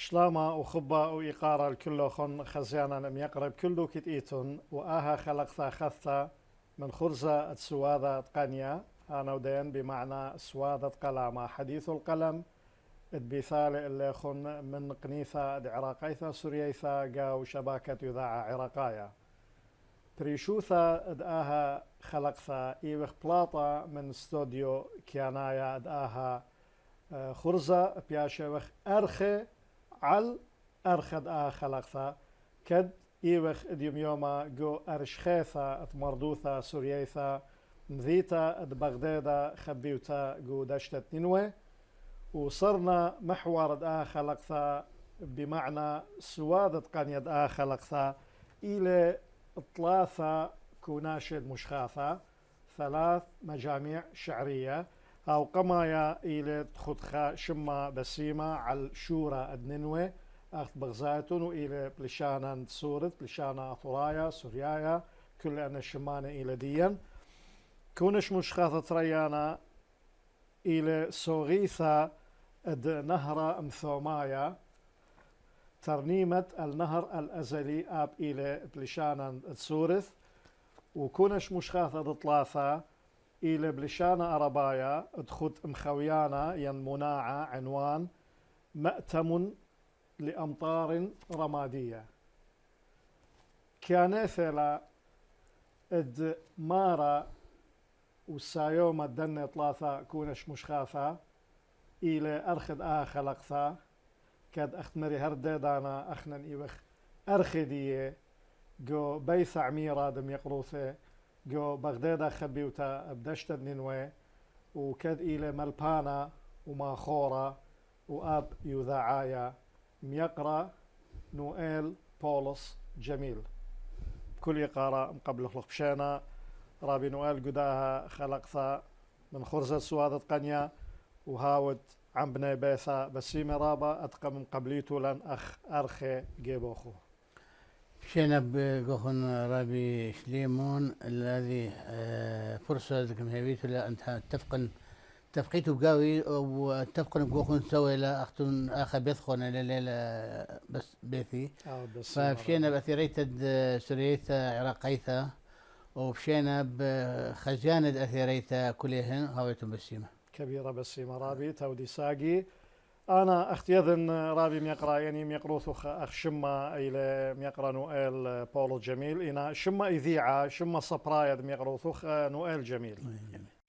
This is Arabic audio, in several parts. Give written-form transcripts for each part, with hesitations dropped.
شلاما وخبا وإقارة الكل خن خزيانا لم يقرب كله كتئيتن وآها خلقتا خثتا من خرزة سوادة قنيا أنا ودين بمعنى سوادة قلامة حديث القلم بثال اللي خن من قنيثة عراقيثة سورييثة قاو شباكة يذاع عراقايا بريشوثا ادآها خلقتا إيوخ بلاطة من استوديو كيانايا ادآها خرزة بياشوخ أرخي على أرخد خلقتا كد إيوخ إديوم يوما جو أرشخيثا اتمردوثا سورييثا مذيتا بغدادا خبيوتا جو دشتت نينوي وصرنا محور خلقتا بمعنى سوادة قنية خلقتا إلى ثلاثة كوناشد مشخاثة ثلاث مجاميع شعرية أو قمايا إلى تخدخا شما بسيمة على شورى الننوة أخت بغزاتون وإلى بلشانا سورت بلشانا ثرايا سوريايا كل أن شمانة إلى ديا كونش مشخاثة ريانا إلى سوغيثا نهر مثومايا ترنيمة النهر الأزلي آب إلى بلشانا تسورث وكونش مشخاثة ثلاثة إلى بلشانا أربايا ادخد مخويانا ينمناعة عنوان مأتم لأمطار رمادية كانثلا اد مارا والسايوم الدنة ثلاثة كونش مشخاثة إلى أرخد خلقثا كاد أختمري هردادانا أخنن إيوخ أرخدية جو بيث عميرة دم يقروثة جو بغدادا خبيوتا بدشت نينوي وكاد إلى ملبانا وماخورة وأب يذاعايا ميقرا نويل بولس جميل كل يقارا قبل خلقشانا رابي نويل قداها خلقثا من خرزة سوادة قنيا وهاود عم بني بيثا بسيمة رابا أتقم قبليتو لن أخ أرخي جيبوخو شنب جوخن رابي شليمون الذي فرصة كم هبيتو لا أنت تفقيتو بقاوي وتفقن بجوخن سوي لا أختن آخر بيثخن ليلة بس بيثي فبشينا بأثيريتا سوريتا عراقيتا وبشينا بخزيانة أثيريتا كلهن هاويتم بسيمة كبيرة بسيمة رابي تودي ساقي أنا أختيذن رابي ميقرأ يعني ميقروثو أخ شما إلى ميقرأ نوئيل بولو جميل إنا شما إذيعة شما صبرايد ميقروثو نوئيل جميل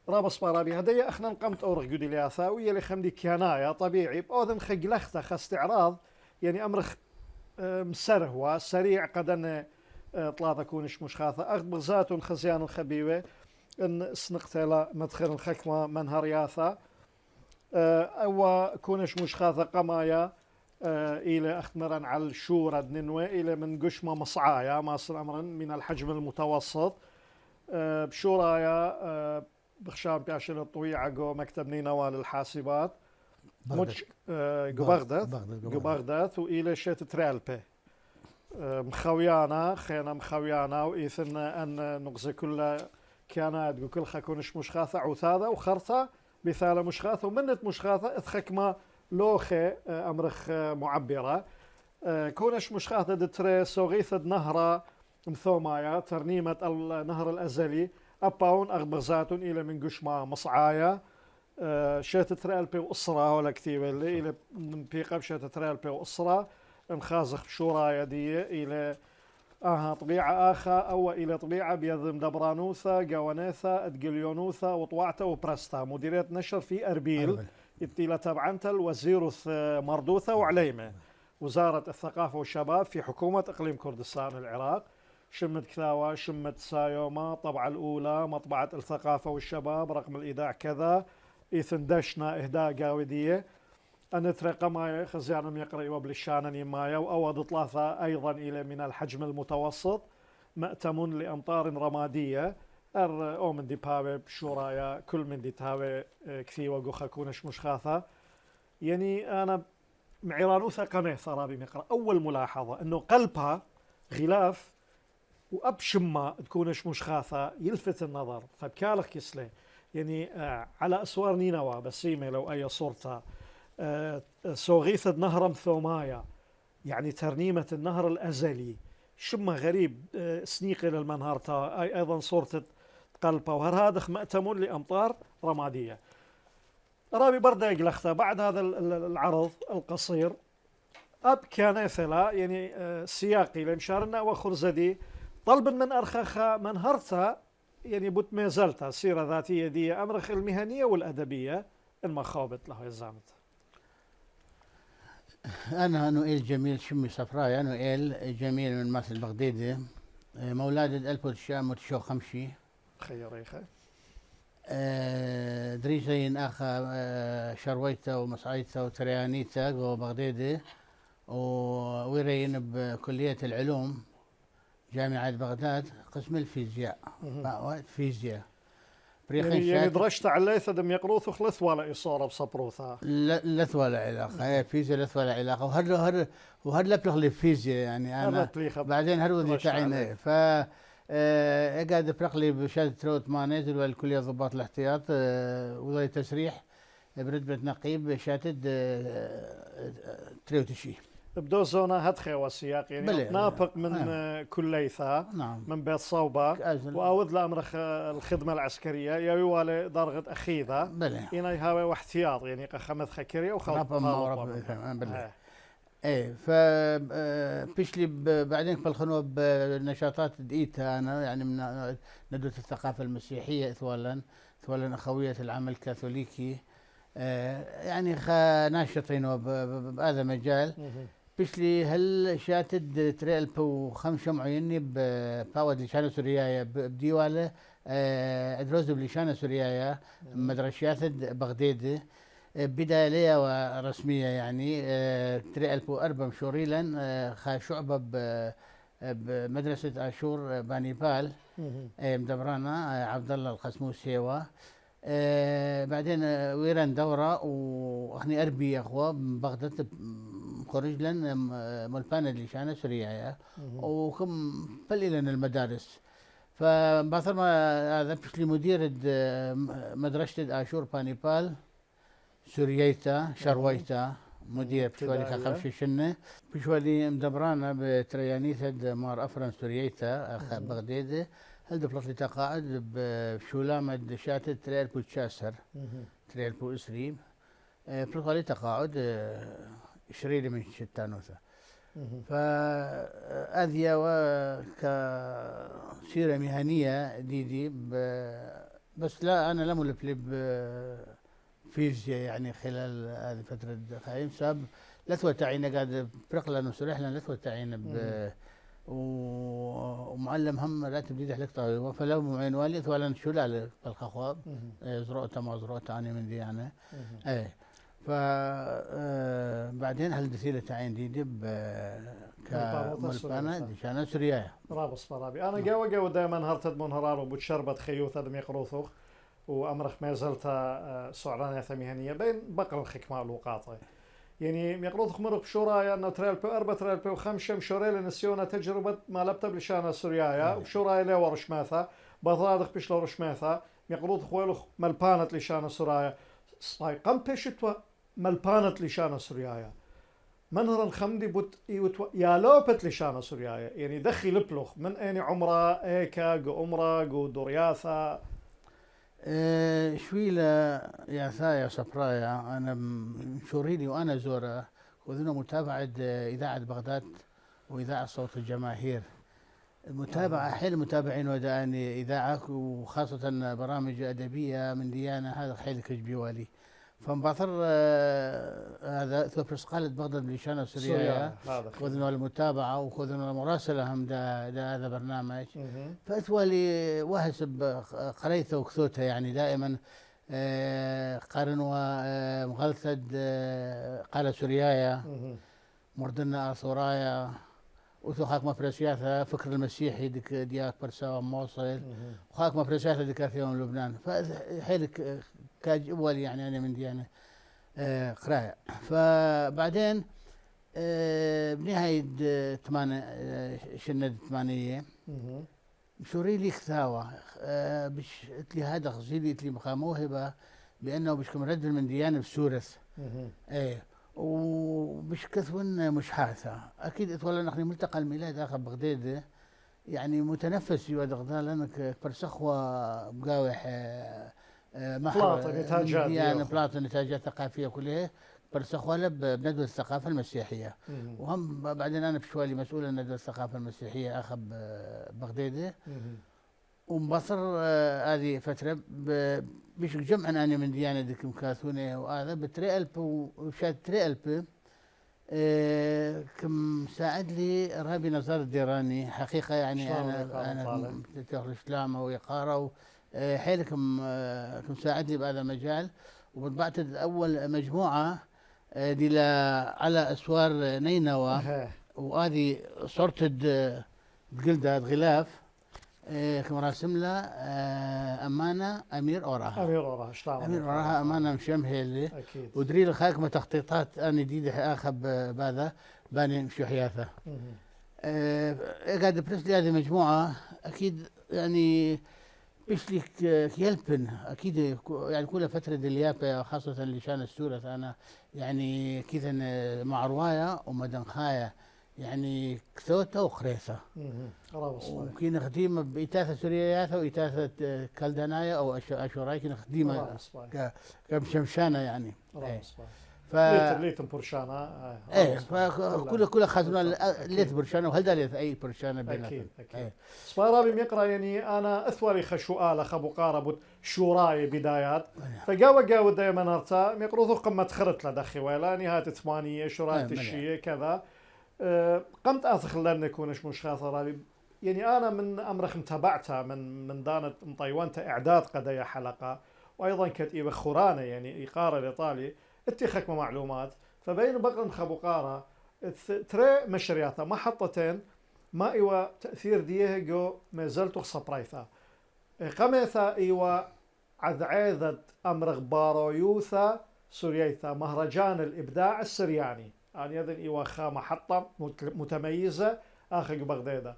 رابا صبارابي هدايا أخنا نقمت أورغ قدي لياثا ويا خمدي كيانايا طبيعي بأوذن خجلختا خاستعراض يعني أمرخ مسرهوا سريع قدن طلاثة كونش مشخاثة أخذ بغزات خزيان خبيوة إن سنقتلا مدخل الخكمة منهر ياثا أو كونش مشخاثة قمايا إلى أختمرا على الشورة ننوى إلى من قشمة مصعايا ماصر أمرا من الحجم المتوسط بشورايا بخشام بياشر الطويعة جو مكتب نينوى للحاسبات مش بغداد وإلى شيت ترالبي مخويانا خينا مخويانا وإيثن أن نقزي كل كانت بكل خكونش مشخاثة عثاثة وخرثة بثالة مشخاثة ومنت مشخاثة اثخكما لوخي أمرخ معبرة كونش مشخاثة دتري سوغيثة نهرة مثومايا ترنيمة النهر الأزلي أباون أغبغزاتون إلى من قشما مصعايا شيت ترالبي وأسرة ولا كتيبة اللي إلى من بيقب شيت ترالبي وأسرة انخازخ شورايا دي إلى طبيعة آخا أو إلى طبيعة بيضم دبرانوثا جوانيثا ادجليونوثا وطوعتا وبرستا مديرية نشر في أربيل ابتيلة تبعنتل وزيروث مردوثة وعليمة وزارة الثقافة والشباب في حكومة إقليم كردستان العراق شمت كثاوة شمت سايوما طبعة الأولى مطبعة الثقافة والشباب رقم الإيداع كذا إيثن دشنا إهداء قاودية أن ترقم خزيانا يقرأ وبلشانا يمايا وأود ثلاثة أيضا إلى من الحجم المتوسط مأتم لأمطار رمادية أو من دي باوي بشورايا كل من دي تاوي كثي وقوخا كونش مشخاثة يعني أنا معيرانوثا قنيث رابي مقرأ أول ملاحظة أنه قلبها غلاف وأبشما تكونش مشخاثة يلفت النظر فبكالخ كسلي يعني على أسوار نينوى بسيمة لو أي صورتها سوغيث نهرم ثومايا، يعني ترنيمة النهر الأزلي. شما غريب سنيقي للمنهارتا أي أيضا صورة قلبه، وهذا مأتم لأمطار رمادية. رابي بردا يقلخته بعد هذا العرض القصير أب كان ثلا يعني سياقي لمشارنا وخرزدي طلب من أرخخة منهرتا، يعني بوت ما زالت سيرة ذاتية دي أمرخ المهنية والأدبية المخابط له الزامت. أنا نوئيل جميل شمي صفراء، نوئيل جميل من مصر البغدادي، مولاد 1955. خير يخي دريسين أخا شرويته ومصعيته وتريانيته وبغدادي، وويرين بكلية العلوم جامعة بغداد قسم الفيزياء. فيزياء يعني درجت عليه دم يقروث وخلث ولا إصارة بصبروثها لث ولا علاقة، هي فيزياء لث ولا علاقة. وهر لبلغ لي فيزياء يعني أنا بعدين هرودي تعينه ف قاعد افرق لي بشهادة تروت ما نزل والكلية ضباط الاحتياط وضعي تسريح برتبة نقيب شاتد تريوتشي بدو زونا هدخي والسياق يعني نابق من كليثة. نعم. من بيت صوبة وأود لأمرخ الخدمة العسكرية يوالي درجة أخيذة هنا هاوي واحتياط يعني خمس خكرية وخلط ايه ف بيشلي بعدين بالخنوة بنشاطات دقيتها انا يعني من ندوة الثقافة المسيحية اثوالا اخوية العمل الكاثوليكي، يعني ناشطين بهذا المجال. بيشلي هل شاتد تريل بو خمسة معيني بباود لشانة سوريايا بديوالة ادروز بلشانة سوريايا مدرسيات بغداد بداية ليا ورسمية يعني تري ألبو أربع مشوريلا خا شعبة بمدرسة آشور بانيبال مدبرانا عبد الله القسموس هيوا. بعدين ويران دورة وأخني أربي أخوة بغداد خرج لن ملبانة لشانة سوريا وكم فليلن المدارس. فبعثر ما هذا بشلي مدير مدرسة آشور بانيبال سورييتا شرويتا مدير بشوالي خمسة شنة بشوالي مدبرانا بتريانيتا مار أفران سورييتا بغداد هل دفلت تقاعد بشولامة شاتد تريال بوتشاسر تريال بو إسريب بلغالي تقاعد شريلي من شتانوثا. فأذيا وكسيرة مهنية دي بس لا أنا لم ألف فيزياء يعني خلال هذه فترة خايم ساب لثوة تعينة قاعد برقلة نسرح لنا لثوة تعينة ومعلم هم لا تبديد حلق طاوي فلو معين والي ثوالا شلال بالخخواب زروعة ما زروعة عني من دي يعني ايه بعدين هل دسيلة تعين دي دب كملبانة ديشانا سوريا رابص فرابي انا قاوة دائما هرتد منهرار وبتشربت خيوث دم يقروثوخ وأمرخ ما زلت سعرانية مهنية بين بقر الخكمة الوقاطة يعني يقروض خمرق بشورايا أنه تريل بو أربع تريل بو خمسة مشوريل نسيونا تجربة ما لبتب لشانا سوريايا وبشورايا لي ورشماثة بضادخ بيش لورشماثة يقروض خويلخ ملبانت لشانا سوريايا صاي قم بيشتوا ملبانت لشانا سوريايا منهرا خمدي بوت يا لوبت لشانا سوريايا يعني دخي لبلخ من أين عمره إيكا جو عمره جو دورياثا شويلة يا ثايا صفرايا أنا مشوريني وأنا زورة وذنا متابعة إذاعة بغداد وإذاعة صوت الجماهير متابعة حيل متابعين وداني إذاعة وخاصة برامج أدبية من ديانة هذا حيل كجبيوالي فمباثر هذا ثوبرس قالت بغداد بلشانة سوريا خذنا المتابعة وخذنا المراسلة هم دا هذا برنامج فأتوالي وهسب قريته وكثوته يعني دائما قارنوا مغلثة قال سوريايا مردنا ثورايا وثوخاك مفرسياثا فكر المسيحي دياك برسا موصل وخاك مفرسياثا ديك يوم لبنان فحيلك كاجوال يعني أنا من ديانة قراءة. فبعدين بنهاية شنة 8 مشوري لي كثاوة بش لي هذا خزيلي لي موهبة بانه باش مرد من ديانه بسورث. ايه وباش كثون مش حاثة اكيد اتولى نحن ملتقى الميلاد اخر بغداد يعني متنفس في ودغدان لانك برسخوة بقاوح محر بلاطة نتاجات ديانة بلاطة نتاجات ثقافية كلها برسخوة بندوة الثقافة المسيحية. وهم بعدين انا بشوالي مسؤول عن ندوة الثقافة المسيحية اخر بغداد ومبصر هذه فترة بيش جمع أنا من ديانة ديك مكاثونة وهذا بتري ألب وشاد تري ألب كم ساعد لي رابي نزار الديراني حقيقة يعني أنا تهرش لامة ويقارة حيلكم كم ساعد لي بهذا المجال وبطبعت أول مجموعة دي على أسوار نينوى وهذه صورة جلدة غلاف كم راسم له أمانة أمير أوراها. أمير أوراها أمانة مشمهلة ودري لخاك ما تخطيطات أنا جديدة آخر بهذا باني مشي حياثة. قاعد برس لي هذه مجموعة أكيد يعني بيشليك كيلبن أكيد يعني كل فترة دليابة خاصة لشان السورة أنا يعني كذا مع رواية ومدنخاية يعني كثوته وخريثة وكين خديمة بإتاثة سورياثة وإتاثة كالدنايا أو أشوراي كين خديمة كمشمشانة يعني ليتم برشانة كل خزنة ليت برشانة وهل ليت أي برشانة بيناتهم أكيد سبارابي يقرأ يعني أنا أثوري خشوآل خبو قاربت شوراي بدايات فقاوة دايما أرتا يقرأ قمة خرط لدخي ولا نهاية ثمانية شوراي تشية كذا قمت أثخ لن يكونش مش خاطر يعني أنا من أمرخ متابعتها من دانت مطيوانتا إعداد قضايا حلقة وأيضا كتيبة خورانة يعني إقارة الإيطالي اتخك معلومات فبين بقرن خبقارة ترى مشرياتا محطتين ما إيوا تأثير ديه جو ما زلت صبريثا قميثا إيوا عذعيذة أمرغ بارويوثا سورييثا مهرجان الإبداع السرياني يعني هذا إيوا خا محطة متميزة آخر بغداد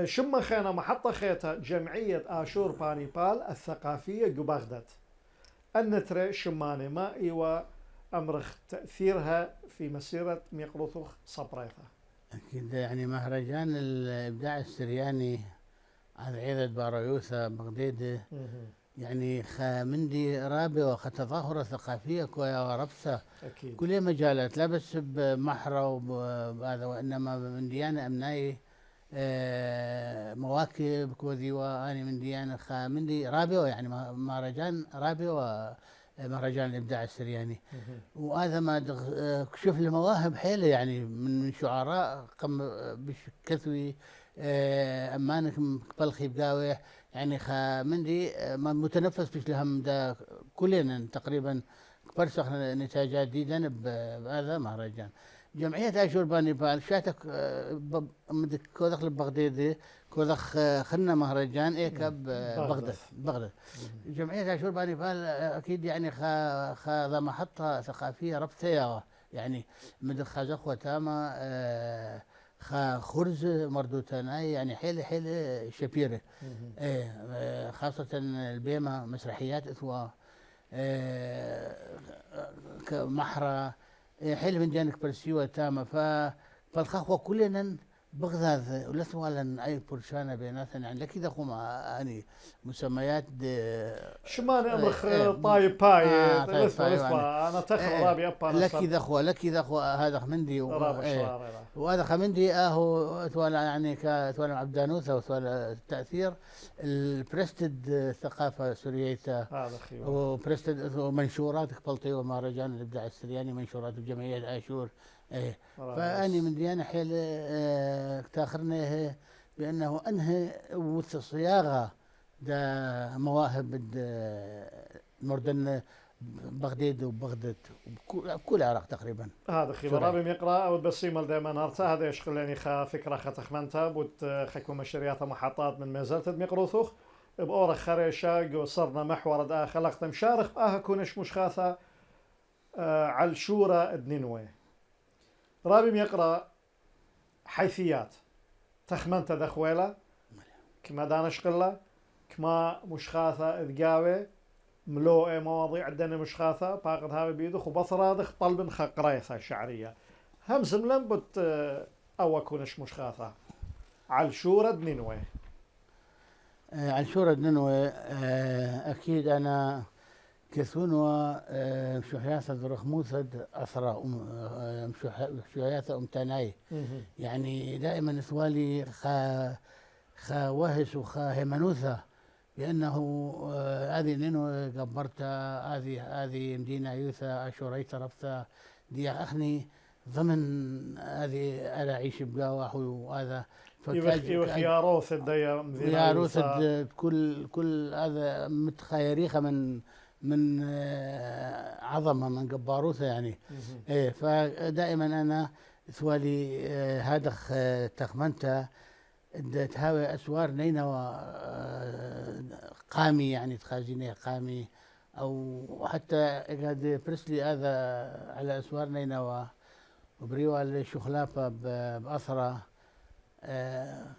شم خينا محطة خيتا جمعية آشور بانيبال الثقافية بغداد النتري شماني ما إيوا أمرخ تأثيرها في مسيرة ميقلوثوخ صبريثة أكيد يعني مهرجان الإبداع السرياني على عيدة بارويوثا بغداد يعني خامندي رابع وتظاهرة ثقافية كويا وربسة كل مجالات لا بس بمحرة وهذا وإنما من ديانة أمناي مواكب كوذي وأنا من ديانة خامندي رابع يعني مهرجان رابع ومهرجان الإبداع السرياني وهذا ما شوف المواهب حيلة يعني من شعراء قم بكثوي أمانك بلخي بقاوح يعني خامندي متنفس بش لهم دا كلنا تقريبا برسخ نتاجات جديدة بهذا مهرجان جمعية آشور بانيبال شاتك كودخ بغداد كودخ خلنا مهرجان إيكا بغداد جمعية آشور بانيبال أكيد يعني خا محطة ثقافية ربطية يعني مدخ خازخوة تاما خا خرز مردوتاناي يعني حيل شبيرة خاصة البيمة مسرحيات إثوا كمحرة حيل من جانك برسيوة تامة فالخاخوة كلنا بغداد ولا سوالا أي برشانة بيناتنا يعني لكي دخوم يعني مسميات شماني أمرخ طايب باي أنا تخل رابي أبا لكي دخوة هذا خمندي وهذا خمندي تولى يعني كتولى عبدانوثة وتولى التأثير البرستد الثقافة السورية وبرستد ومنشورات قبلتي ومهرجان الإبداع السرياني منشورات بجمعية آشور فأني من ديانة حيل تاخرنا بأنه أنهى وصياغة دا مواهب مردن بغداد وبغداد كل العراق تقريبا هذا خبرابي يقرا او بسيمل دائما هرتا هذا يشغل يعني فكره خمنتا بوت خكو مشاريع محطات من مازالت ميقروثوخ بأورخ خريشة صرنا محور دا خلقت مشارخ كونش مش خاثة على الشورى الدنينوي رابي يقرا حيثيات تخمنت دخويله كما دانش قله كما مش خاثة ذقاوي ملوء مواضيع عندنا مشخاثة باقد هاوي بيدخ وبصرادخ طلب خقريثة شعرية همس ملن بت أو كونش مشخاثة على شورة نينوي. عن شورى ننوى أكيد أنا كثونوا مشوحياثة درخموثد أثرى مشوحياثة تاناي يعني دائما سوالي خا وهس وخا همنوثة بأنه هذه ننوى قبرتها هذه مدينة يوثا أشوريت ربثا دي أخني ضمن هذه أنا أعيش بقاوح وهذا يا روث الديا يا روث كل هذا متخيريخة من عظمة من جباروثة يعني إيه فدائما أنا ثوالي هذا تخمنته تهاوي أسوار نينوى قامي يعني تخازيني قامي أو حتى قد برسلي هذا على أسوار نينوى وبريوة الشخلافة بأثرة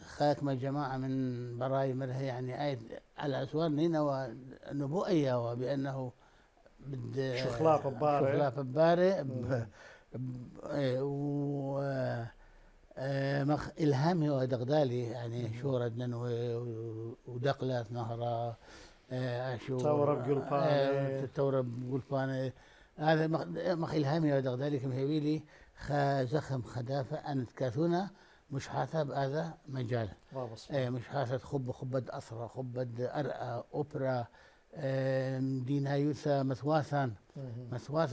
خاكمة جماعة من براي مره يعني آية على أسوار نينوى نبوءية وبأنه شخلاف بباري مخ إلهامي ودغدالي يعني شورة ننوي ودقلات نهرة تورب قلباني هذا مخ إلهامي ودغدالي كم هيويلي زخم خدافة أن تكاثونا مش حاسب هذا مجال مش حاسب خبة أثرة خبة أرقى أوبرا دينا يوثا مثواثا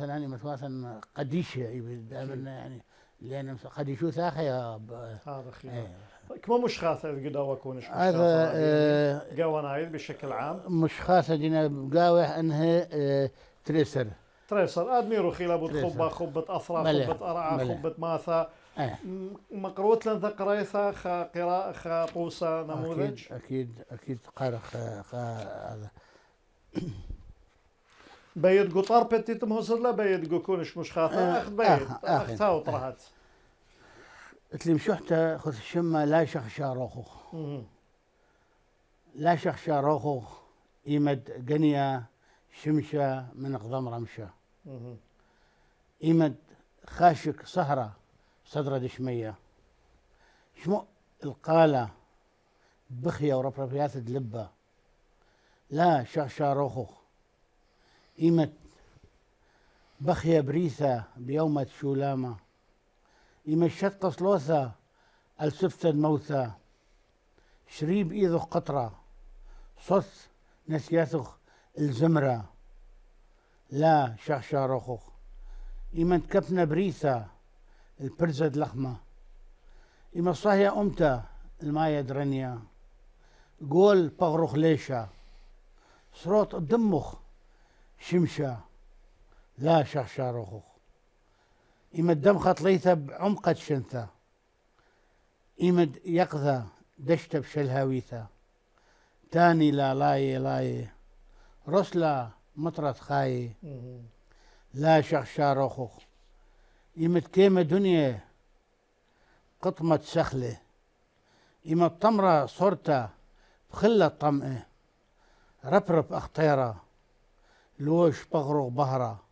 يعني مثواثا قديشة يعني لأن قديشو ثاخيا هذا خير كما مش خاصة القدوة كونش هذا قوانايد بشكل عام مش خاصة دينا قاوة أنها تريسر أدميرو خيلا خبة أثرى خبة أرعى خبة ماثا مقروت لن ذكريثا قراءة خاطوسة نموذج أكيد قارة هذا بيد قطار بتيتم هوصل لا بيد كونش مش خاطئ بيد أخذها وطرحت اللي مشوحته خذ الشمة لا شخشا روخو لا شخشا روخو إيمد قنية شمشة من قضم رمشة إيمد خاشك صهرة صدر دشمية شمو القالة بخية ورفرفيات دلبة لا شخشا روخو إيمت بخية بريثة بيومة شولامة إيمت شتق صلوثة السفة الموثى شريب إيذو قطرة صث نسياثخ الزمرة لا شخشا روخو إيمت كبنة بريثة البرزد لخمة إيمت صهية أمتا الماية درنيا قول بغرخ ليشة صروت الدمخ شمشة لا شخشا روخو إيمد دمخة ليثة بعمقة شنثة إيمد يقذى دشتة بشلهاويثة تاني لاي رسلة مطرة خاي لا شخشا روخو إيمد كيمة دنيا قطمة سخلة إيمد طمرة صورته بخلة طمئة ربرب أخطيرة لوش بغرغ بهرة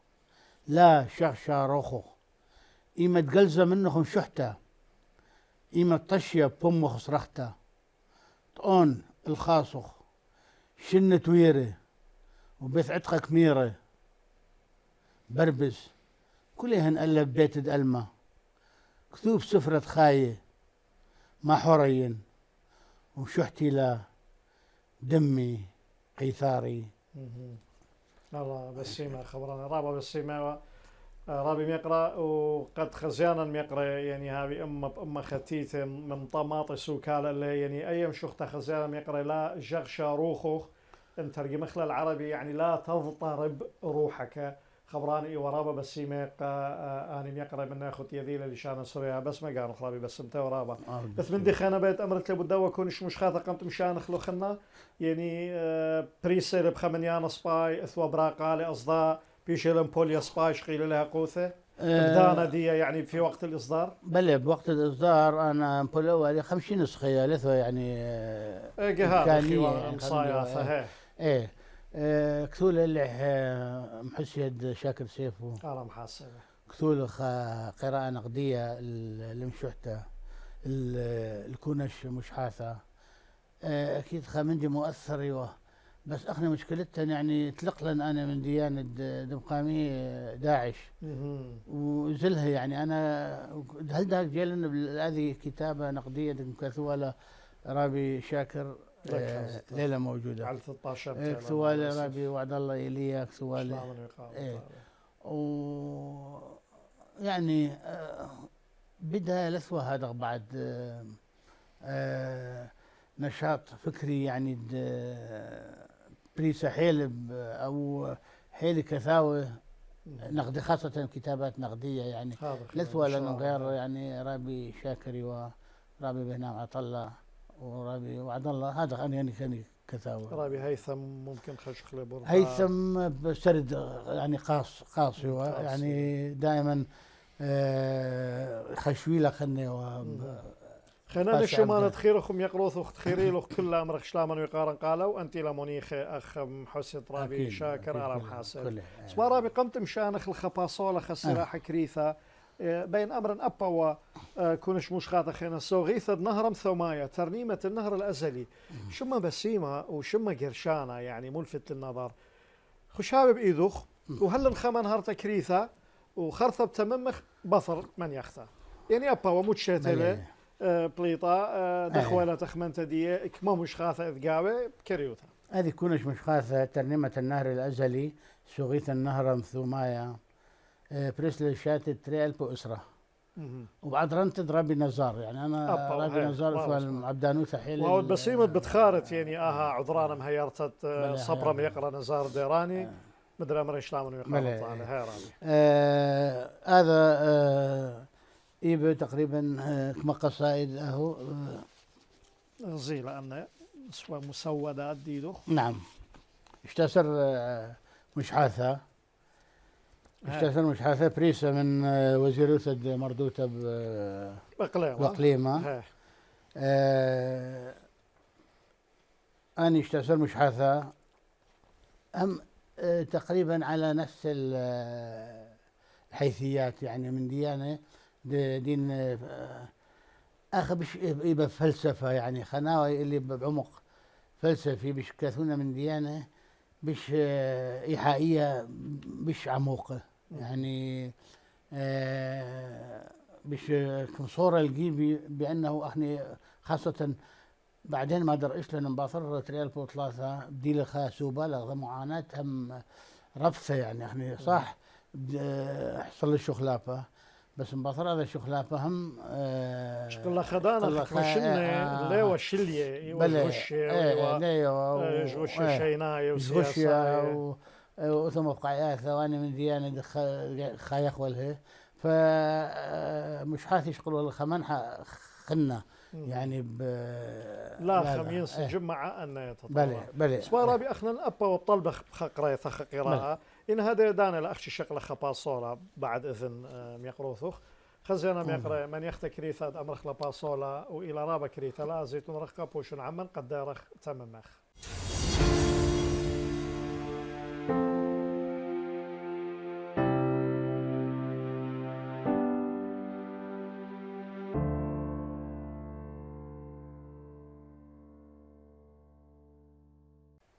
لا شخشا روخو إيمة قلزة منهم شحتة إيمة طشية بمخ صرختة طون الخاصخ شنة ويرة وبيت عتقة كميرة بربس كلهن قلب بيت الألمة كتوب سفرة خاية ما حرين وشحتي لا دمي قيثاري الله بسيمة خبرنا رابع بسيمة رابي ميقرأ وقد خزيانا ميقرأ يعني هذه أم ختيتة من طماطس وكالة اللي يعني أيام شخته خزيانا ميقرأ لا جغشا روخوخ نترجم خلال العربي يعني لا تضطرب روحك خبراني ورابا بسيمة أنا ميقرأ من ناخذ يذيل لشان سوريا بس ما قالوا خرابي بس متى ورابا بس من دي خانة بيت أمرت لبدوا كونش مش خاطر قمت مشان خلوخنا يعني بريسيل بخمنيان سباي اثوا براقالي أصداء بيشيلن بوليا سباي شقيل لها قوثة بدانا دي يعني في وقت الإصدار بلى بوقت الإصدار أنا بولو على 50 نسخة لثوا يعني إمكانية مصايا إيه كثول اللي محسيد شاكر سيفو أنا محاسبة كثول قراءة نقدية المشحتة الكونش مش حاثة أكيد خامندي مؤثر أيوه. بس احنا مشكلتنا يعني تلق لنا انا من ديانه دمقامي داعش وزلها يعني انا هل ده جيلنا هذه كتابه نقديه كثوله رابي شاكر ليله موجوده على 13 كثوله رابي وعد الله ايليا كثوله و يعني بدها لثوه هذا بعد نشاط فكري يعني بريسة حيل أو حيل كثاوة نقدي خاصة كتابات نقدية يعني لثوة لأنه غير يعني رابي شاكري ورابي بهنام عطلة ورابي وعد الله هذا أنا يعني كان كثاوة رابي هيثم ممكن خشخ لبرد هيثم بسرد يعني قاصي يعني دائما خشويلة خلني خلينا نشمان تخيركم يقروث خيري له كل امر شلاما ويقارن قالوا انت لمنيخ اخ محسن رابي شاكر على محاسب اسمع رابي قمت مشانخ الخباصوله خسراح كريثه بين امر ابا وكونش مشخاطه خينا صوغيثه نهرم ثومايا ترنيمه النهر الازلي شما بسيمه وشما قرشانه يعني ملفت للنظر خشابه بايدوخ وهل الخمن هرت كريثه وخرثه بتممخ بصر من يخته يعني ابا ومتشتله بليطة دخولة تخمنت دي كما مش خاثة إذقاوة بكريوتها هذه كونش مش خاثة ترنيمة النهر الأزلي سوغيث النهر مثومايا بريسل شاتت 3000 أسرة وبعد رنت رابي نزار يعني أنا رابي نزار في عبدانوثة حيل وهو بسيمة بتخارت يعني عذران مهيرتت صبرا ميقرا نزار ديراني مدري أمر إشلام ويقرأت على هاي رابي هذا إيبه تقريبا كما قصائد أهو زي لأنه مسودات ديدو نعم اشتسر مش حاثة بريسة من وزير أسد مردوتة بقليمة أني اشتسر مش حاثة هم تقريبا على نفس الحيثيات يعني من ديانة دين بش يبقى فلسفة يعني خناوي اللي بعمق فلسفي بش كثونا من ديانة بش إيحائية بش عموقة يعني بش صورة الجيبي بأنه احنا خاصة بعدين ما درقش لنا مباصر 3003 بدي لها سوبالغ معاناة هم رفثة يعني احنا صح حصل لي شخلافة بس مباصر هذا شخلافة هم شكل خدانا خشنا ليه وشلية وجوش وجوش شيناي وسياسة وثم بقايا ثواني من ديانة خايخ وله فمش حاث يشغلوا الخمان خنا يعني لا خميس جمعة أن يتطور بلي سوارا بأخنا الأبا والطلبة قراية قراءة إن هذا دانا لأخش شغلة خباصولة بعد إذن ميقروثوخ خزينا ميقرأ من يختك ريثة أمر خباصولة وإلى رابا كريثة لا زيتون رخ بوشن عمن قد دارخ تممخ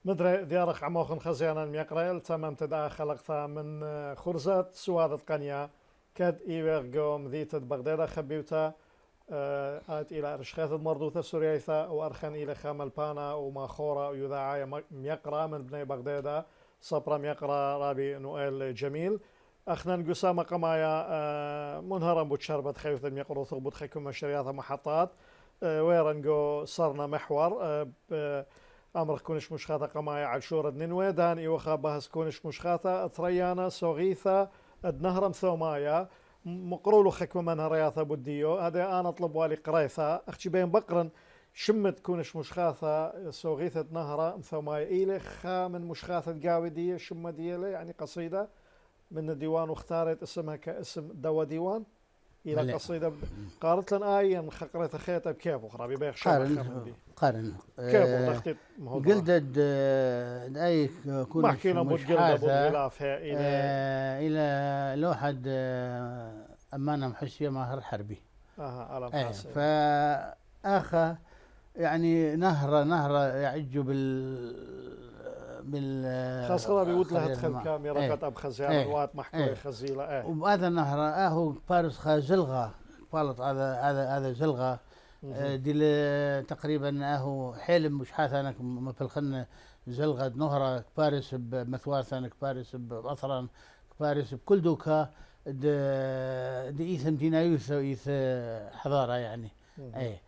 مدري ديارخ عموخن خزيانا ميقريل تمام تدعى خلقتها من خرزات سوادة قنيا كاد إيوغ قوم ذيتة بغدادة خبيوتا آت إلى رشخيث المردوثة سوريثة وأرخن إلى خامل بانا وماخورة ويذاعي ميقرا من بني بغدادة صبرا ميقرا رابي نوئيل جميل أخنا قسامة قمايا منهرم بوتشربت خيوث ميقرو ثغبوت خيكم مشريات محطات ويرنقو صرنا محور أمر كونش مشخاثة قمايا عشورة ننوي دان إيوخا بهس كونش مشخاثة تريانا صغيثة النهرم ثومايا مقرولو خكم من هرياثة بوديو هذا أنا أطلب والي قريثة أختي بين بقرن شمت كونش مشخاثة صغيثة نهرة ثومايا إيلي خا من مشخاثة قاودية شمة ديالي يعني قصيدة من الديوان واختارت اسمها كاسم دوا ديوان إلى قصيدة قارت لنا آية خقرة خيطة بكيف أخرى ببيخ قارن كيف ضغطت قلدد دايك ما حكينا بود قلدة بود غلاف إلى لوحد أمانة محسية ماهر حربي على محاسن فآخا يعني نهر يعج خاصة بيود لها تدخل كاميرا قد أب خزيان وات محكوية خزيلة وهذا النهر هو بارس زلغة بالط هذا زلغة دي تقريبا هو حلم مش حاثنك مثل خن زلغة نهرة بارس بمثواثنك بارس بأثرا بارس بكل دوكا دي إيث مدينة إيث حضارة يعني أي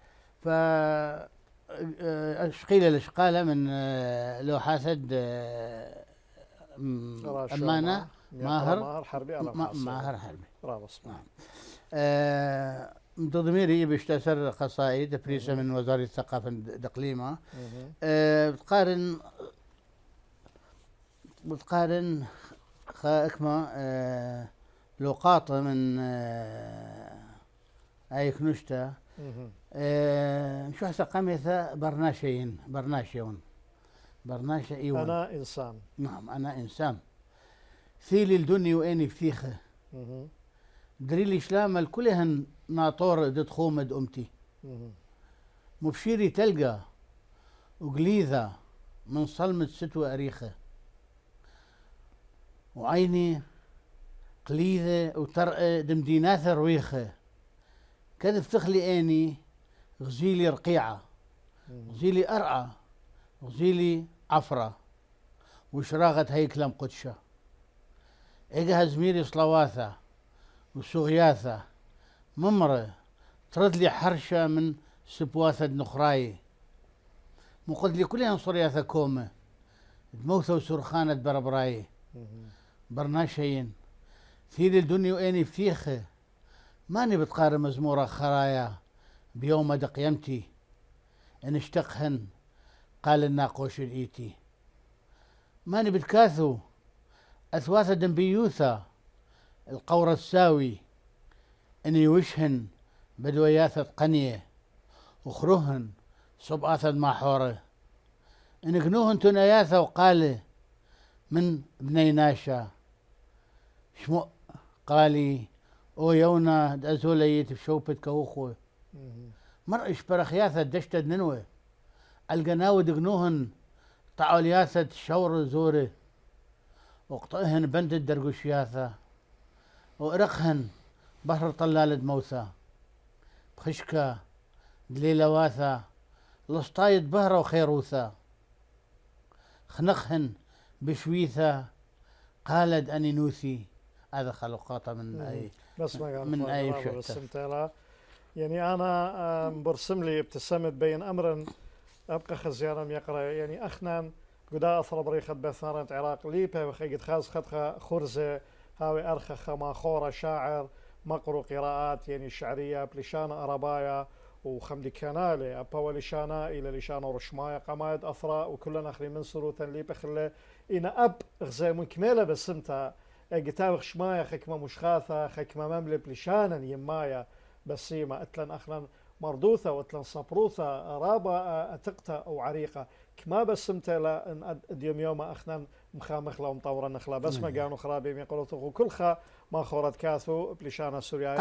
ف قيل الاشقالة من لو حاسد أمانة ماهر حربي ماهر حربي رابص تضميري بيشتسر قصائد بريسة من وزارة الثقافة دقليمة بتقارن اكما لقاطة من اي كنشتا شو هسه قميثة برناشيون أنا إنسان. نعم أنا إنسان ثيلي الدنيا وإني فيخة دريلي شلام الكلهن ناطور دد خومد أمتي مبشيري تلقى وقليذة من صلمة ستوى أريخة وعيني قليذة وترقى دمديناثة رويخة كذا تخلي اني غزيلي رقيعة غزيلي أرعى غزيلي عفرة وشراغة هيكلم قدشة اجها زميري صلواثة وسغياثة ممرة ترد لي حرشة من سبواثة نخراي مقد لي كلها صرياثة كومة دموثة وسرخانة بربراي برناشين ثيل الدنيا واني فيخة ماني بتقارن مزمورة خرايا بيوم دقيمتي ان اشتقهن قال الناقوش الإيتي ماني بتكاثو أثواث دنبيوثا القورة الساوي إن يوشهن بدوياثة قنية وخروهن صبآثة محورة إن قنوهن تناياثة وقالة من بني ناشا شمو قالي أو يونا دأزوليت بشوبة كوخوة مرقش برخياثة دشتد ننوه القناوة دقنوهن طعولياثة شور زورة وقطئهن بند الدرقشياثة وإرقهن بحر طلال موثى بخشكة دليلة واثة لسطايد بهرة وخيروثة خنقهن بشويثة قالد أني نوثي هذا خلقاته من أي بس ما من أي شيء يعني أنا برسم لي ابتسمت بين أمر أبقى خزيانم يقرأ يعني أخنان قدا أثر بريخة بثارة عراق ليبه وخيقت خاز خدخة خرزة هاوي أرخخة ماخورة شاعر مقرو قراءات يعني شعرية بلشانة أربايا وخمدي كنالي أبا لشانة إلى لشانة رشماية قمايد أثراء وكلنا أخري من سروتا ليبه خلي إنا أب غزي مكملة بسمتا قتاوخ شماية خكمة مشخاثة خكمة مملة بلشانة يمايا بسيمة أتلن أخلن مردوثة وأتلن صبروثة رابة أتقتة أو عريقة كما بسمت لا ديوم يوم أخنا مخامخ لهم طورا نخلا بس ما كانوا خرابي يقولوا كل خا ما خورت كاثو بلشانة سوريا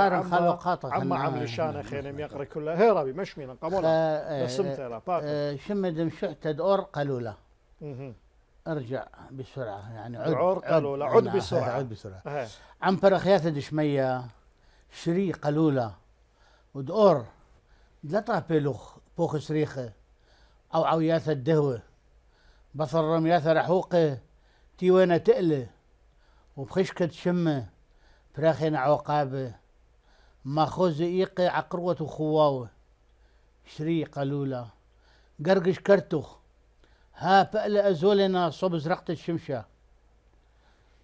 عم عمل خينم يقرأ كلها هربي مش مين قمولا بسمت لا شمد مشعت دور قلولة ارجع بسرعة يعني عد بسرعة عم برخياث دشمية شري قلولة ودور لا طابلوخ بوخ سريخه أو عوياثة الدهوة بصر رمياثة رحوقه تيوانة تقله وبخشكة شمه براخين عقابه ماخوز إيقي عقروة وخواوه شري قلولة قرقش كرتخ ها بقل أزولنا صوب زرقة الشمشة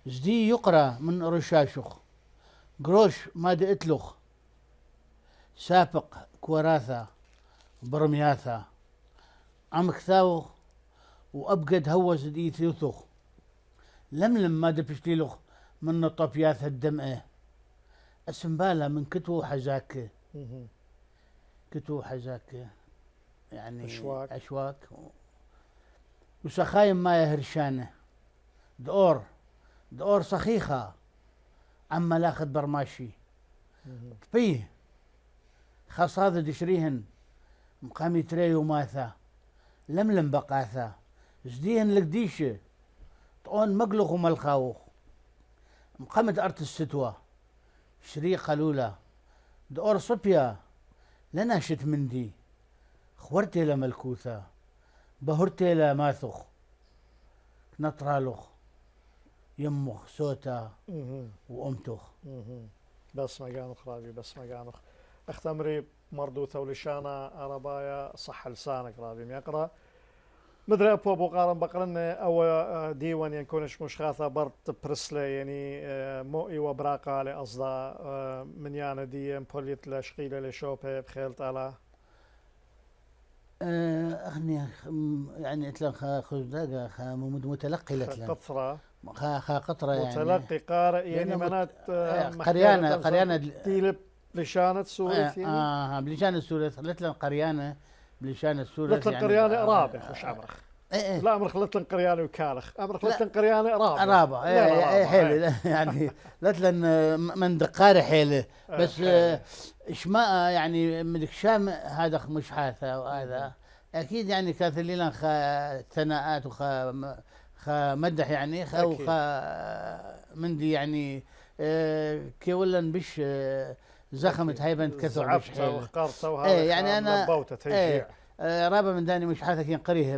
زدي يقرأ من رشاشخ قروش ما دقتلخ سابق كوراثة برمياثة عم كثاوخ وأبقد هوز ديث يثخ لملم ما دبشتيلخ من طفياث الدمئة السنبالة من كتو حزاكة، مهم. كتو حزاكة يعني أشواك. أشواك وسخايم مايا هرشانة دور صخيخة عما لاخذ برماشي مهم. طبيه خاصة دشريهن مقامي تري وماثا لملم بقاثا زديهن لقديشة طون مقلق وملخاوخ مقامد أرت الستوى شري قلولة دور صبيا لنا شت مندي خورتي لملكوثة بهرتي لماثخ نطرالخ يمخ سوتا مهم. وأمتخ. مهم. بس مجانخ رابي بس مجانخ اختمري مردوثة ولشانا عربايا صح لسانك رابي ميقرأ مدري أبو بقارن بقرن أو ديوان يكونش مشخاثة برت برسلي يعني موئي وبراقة لأصداء من يانا دي بوليت لشقيلة لشوبة بخيلت على أغني يعني اتلن خزداقة متلقي لتلن قطرة خا قطرة يعني متلقي قارئ يعني لأنه منات قريانة تيلب لشانة سورة بلشان السورة لتلن قريانة بلشان السورة لتلن يعني قريانة رابع خش عمرخ ايه لا أمرخ لتلن قريانة وكالخ أمرخ لا لتلن قريانة رابع رابع ايه حيلة يعني لتلن من دقاري حيلة بس اشماء يعني من الشام هذا مش حاثة وهذا اكيد يعني كانت لنا ثناءات مدح يعني مندي يعني كي ولن بش زخمت هايبن كثر مش حيل وخقرته وهذا ايه يعني انا لبوته تشجيع رابع من داني مش حاثة كين قريه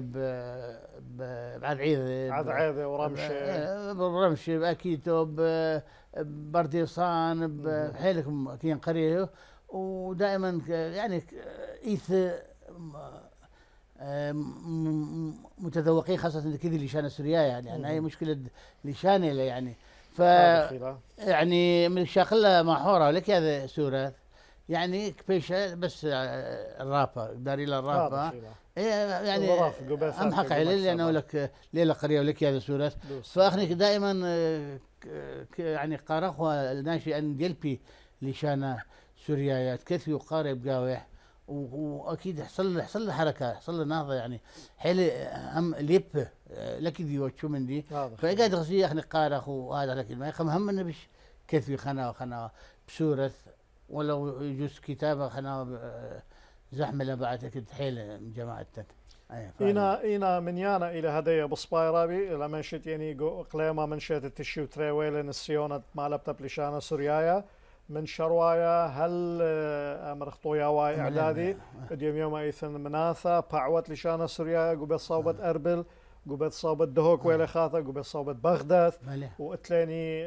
بعد عيد عاد عيده ورمشه برمشي اكيد برديصان بحيلك كين قريه ودائما يعني ايث متذوقين خاصة كذي لشان السوريا يعني هاي مشكلة لشان يعني ف يعني من الشاخلة محورة لك هذا سورة يعني كبيشة بس الرابة داري له الرابة يعني أهم حق علي لأن أقول لك ليلة قرية ولك هذا سورة فأخني دائما يعني قارخوا الناشي أن يلبي لشان سوريا كيف يقارب قاوح واكيد حصل له حركه حصل له نهضه يعني حيل هم ليب لك ذي وشو من دي فقاعد غسي اخني قارخ وهذا لكن ما يخم هم انه بش كيف خنا بسوره ولو يجوز كتابه خنا زحمه بعد كده حيل من جماعه إنا من يانا إلى هدية بصبايرابي لما شت يعني قليما من شت التشيو تريويل نسيونة مالبتا بلشانة سوريايا من شروايا هل أمرخطويا واي إعدادي اليوم يوم إيثن مناثة بعوت لشانة سوريايا قبل صوبة أربل قبل صوبة دهوك ويلي خاثة قبل صوبة بغداد وإتلاني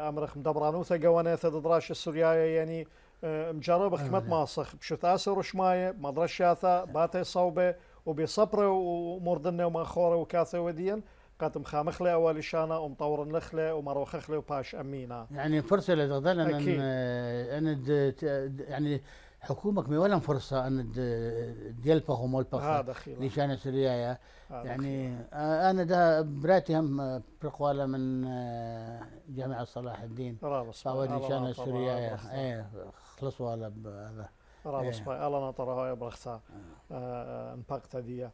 أمرخ مدبرانوثة قوانيثة دراش السوريايا يعني مجرب خدمة ماسخ بشو تاسر وشماية مدرشاثة باتي صوبة وبصبرة ومردنة وماخورة وكاثة وديا قاتم خامخلة أول شانا ومطور النخلة ومروخخلة وباش أمينة يعني فرصة لتغدل أن يعني حكومك ما ولا فرصة أن ديلبخ ومولبخ لشان سوريا يعني أنا ده براتي هم برقوالة من جامعة صلاح الدين فاود لشان سوريا خلصوا على هذا رابط سباي ألا نطرها يا برخصة انباقتا دي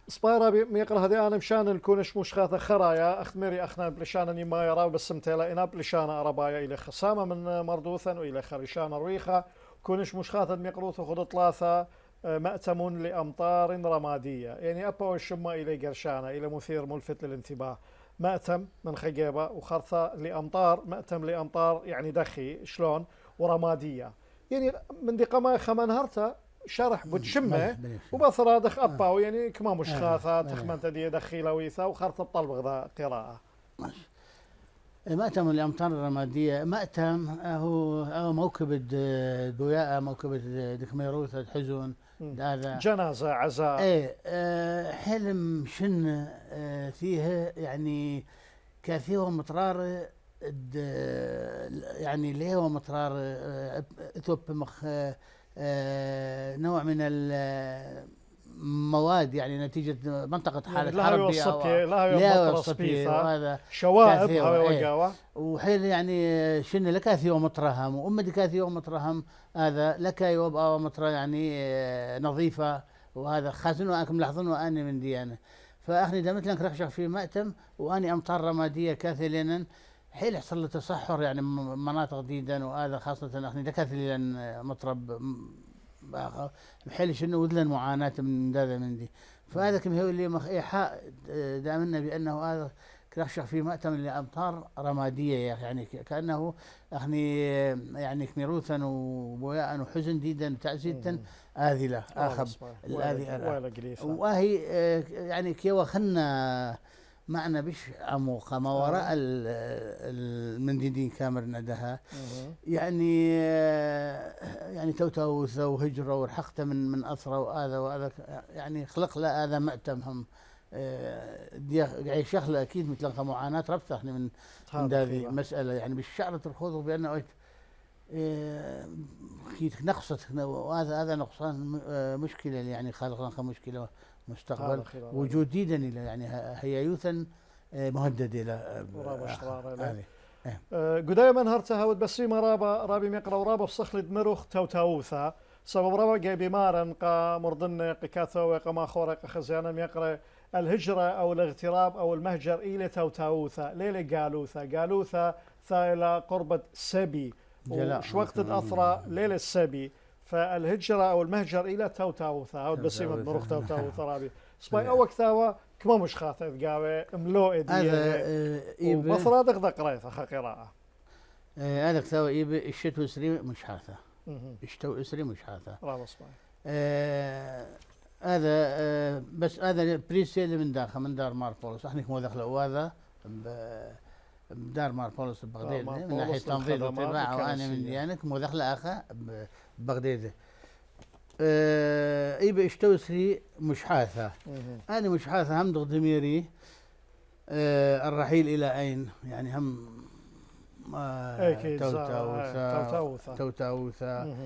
سبايرا ميقر هذه أنا مشان الكونش مشخاثة خرايا أخمري أخنا بلشان نما يرى بس متلا إنا بلشان أربايا إلى خسامة من مردوثا وإلى خريشان رويخة كونش مشخاثة ميقروث خد ثلاثة مأتم لأمطار رمادية يعني أبا الشمة إلى قرشانة إلى مثير ملفت للانتباه مأتم من خجيبة وخرثة لأمطار مأتم لأمطار يعني دخي شلون ورمادية يعني من دي قما خمان هرتا شرح بتشمه وبثرة دخ أباو يعني كما مشخاثات تخمنت دي دخيلة ويثا وخرط الطلب غذا قراءة مأتم الأمطار الرمادية مأتم هو موكب البوياء موكب دكميروث الحزن هذا جنازة عزاء حلم شن فيه يعني كافيه مطرار يعني اللي هو مطرار اثوب مخ نوع من مواد يعني نتيجة منطقة يعني حالة لا حرب يوصبي لا لا يوصبي وصفية صبيثة وهذا شوائب كاثيو هاي ايه وقاوة. وحيل يعني شن لكاثيو مترهم وأمدي كاثيو مترهم هذا لك يبقى متر يعني نظيفة وهذا خازنوا أنكم ملاحظون أني من ديانة فأخني دمت لك رخشة في مأتم وأني أمطار رمادية كاثي لنا حيل يحصل له تصحر يعني مناطق جديدا وهذا خاصة أخني دكاثي لنا مطرب بحيل شنو ودلن معاناة من هذا من دي فهذا كم هو اللي إيحاء دامنا بأنه هذا كرخشخ في مأتم لأمطار رمادية يعني كأنه أخني يعني كميروثا وبوياء وحزن ديدا تعزيتا آذلة آخب الآذي وهي يعني كيوا خلنا معنى بش عموقة ما وراء المنديدين كامر ندها يعني يعني توتوثة وهجرة ورحقته من أثرة وهذا يعني خلق له هذا مأتمهم دي شغله اكيد مثل معاناه ربطه احنا من هذه مساله يعني بالشعر ترخوض بانه نقصت وهذا نقصان مشكله يعني خالق لنا مشكله مستقبل وجود ديدا يعني هي يوثا مهدد الى قدايما هرتها ودبسيما رابي ميقرا ورابا بصخل دمرخ توتاوثا سبب رابا جاي بمارن قا مرضن قكاثو قما خورق خزيانا ميقرا الهجرة أو الاغتراب أو المهجر إلى توتاوثا ليلة قالوثا إلى قربة سبي وش وقت الأثرى ليلة السبي فالهجرة أو المهجر إلى توتاوثا هاود بسيمة مروخ توتاوثا رابي سباي أو كثاوة كما مش خاطئ قاوة ملوء دي ومصر هذا قريثة قراءة هذا كثاوة إيبي الشتو إسري مش حاثة الشتو إسري مش حاثة رابا سباي هذا بس هذا بريسيل من دار ماربولوس احنا كمو دخلوا وهذا بدار ماربولوس ببغداد من ناحيه تنظيم والطباعه وانا من ديانك مو دخل اخا ببغداد ايبي اشتوسري مش حاثه انا مش حاثه هم ضميري الرحيل الى اين يعني هم توتاوثا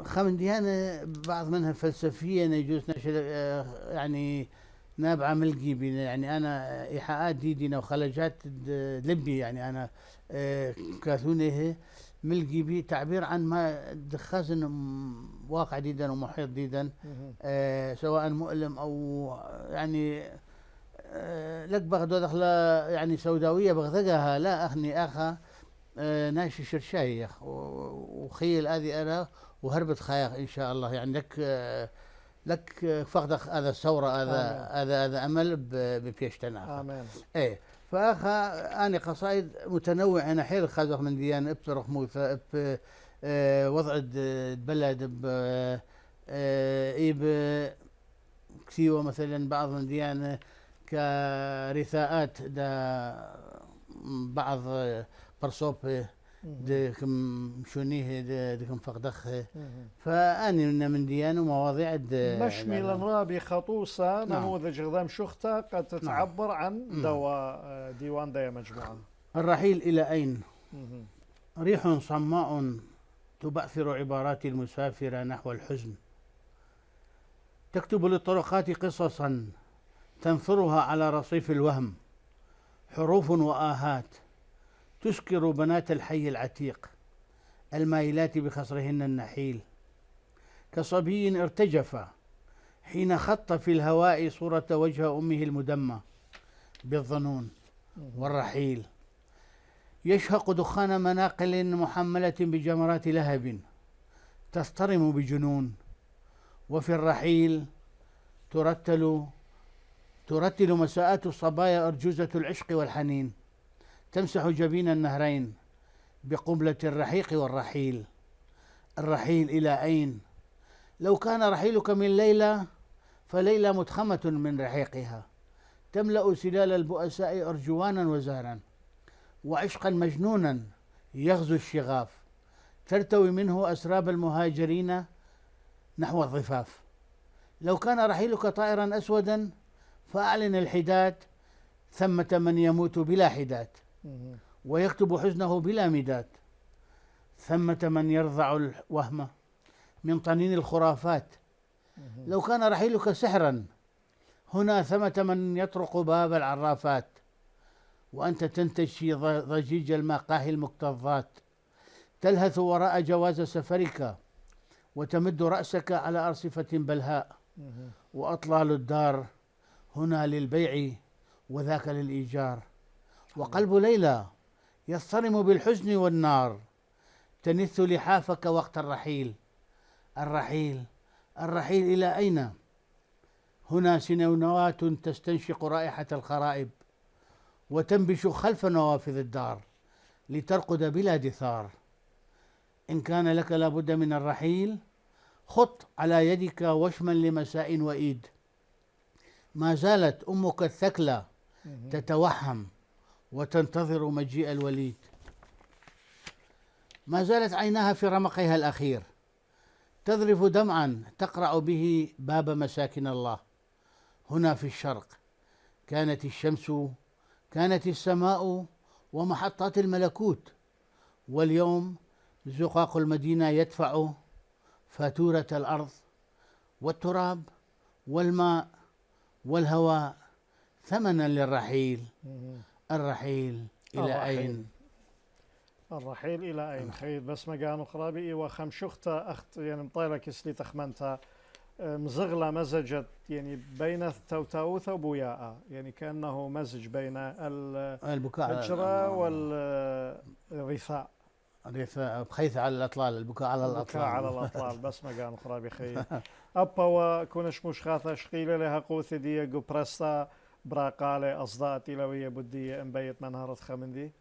خمن ديانة بعض منها فلسفيا يجوز نشر يعني نابعة ملقي يعني أنا إيحاءات دينا وخلجات لبي يعني أنا كاثونه ملقي بي تعبير عن ما دخزن واقع ديدا ومحيط ديدا سواء مؤلم أو يعني لك بغدو دخلة يعني سوداوية بغذقها لا أخني أخا ناشي شرشايخ وخيل هذه أنا وهربت خايخ ان شاء الله يعني لك فقدك هذا الثوره هذا امل ببيشتنا امين ايه فاخا اني قصائد متنوعه انا حيل خازق من ديانه ابترخ موثى وضع البلد ايب كثيوه مثلا بعض من ديانه كرثاءات دا بعض برصوب دكم شونيه دكم فقدخ فاني من ديانه ومواضيع مشملا رابي خطوسه نموذج غضام شخته قد تتعبر عن دواء ديوان دايا مجموعه الرحيل الى اين ريح صماء تبعثر عبارات المسافر نحو الحزن تكتب للطرقات قصصا تنثرها على رصيف الوهم حروف وآهات تسكر بنات الحي العتيق المائلات بخصرهن النحيل كصبي ارتجف حين خط في الهواء صورة وجه أمه المدمى بالظنون والرحيل يشهق دخان مناقل محملة بجمرات لهب تصطرم بجنون وفي الرحيل ترتل مساءات الصبايا أرجوزة العشق والحنين تمسح جبين النهرين بقبلة الرحيق والرحيل الرحيل إلى أين؟ لو كان رحيلك من ليلى فليلى متخمة من رحيقها تملأ سلال البؤساء أرجوانا وزهرا وعشقا مجنونا يغزو الشغاف ترتوي منه أسراب المهاجرين نحو الضفاف لو كان رحيلك طائرا أسودا فأعلن الحداد ثمة من يموت بلا حداد ويكتب حزنه بلا مداد ثمة من يرضع الوهم من طنين الخرافات لو كان رحيلك سحرا هنا ثمة من يطرق باب العرافات، وأنت تنتشي ضجيج المقاهي المكتظات، تلهث وراء جواز سفرك وتمد رأسك على أرصفة بلهاء، وأطلال الدار هنا للبيع وذاك للإيجار، وقلب ليلى يصطرم بالحزن والنار، تنث لحافك وقت الرحيل. الرحيل الرحيل إلى أين؟ هنا سنونوات تستنشق رائحة الخرائب وتنبش خلف نوافذ الدار لترقد بلا دثار. إن كان لك لابد من الرحيل خط على يدك وشما لمساء وإيد. ما زالت أمك الثكلى تتوهم وتنتظر مجيء الوليد. ما زالت عيناها في رمقها الأخير تذرف دمعا تقرع به باب مساكن الله. هنا في الشرق كانت الشمس، كانت السماء ومحطات الملكوت، واليوم زقاق المدينة يدفع فاتورة الأرض والتراب والماء والهواء ثمنا للرحيل. الرحيل إلى أين؟ الرحيل إلى أين؟ خير بس مقانو قرابي وخمشختا أخت يعني مطايلك سلي تخمنتا مزغلة مزجت يعني بين التوتاوثة وبوياء، يعني كأنه مزج بين الهجرة والرثاء. الرثاء بخيث على الأطلال، البكاء على الأطلال. البكاء على الأطلال بس مقانو قرابي خير. أبا وكونش مش خاثة شقيلة لها قوث دي قبرستا براقالة أصداء تلوية بدية انبيت منهارة خمندي.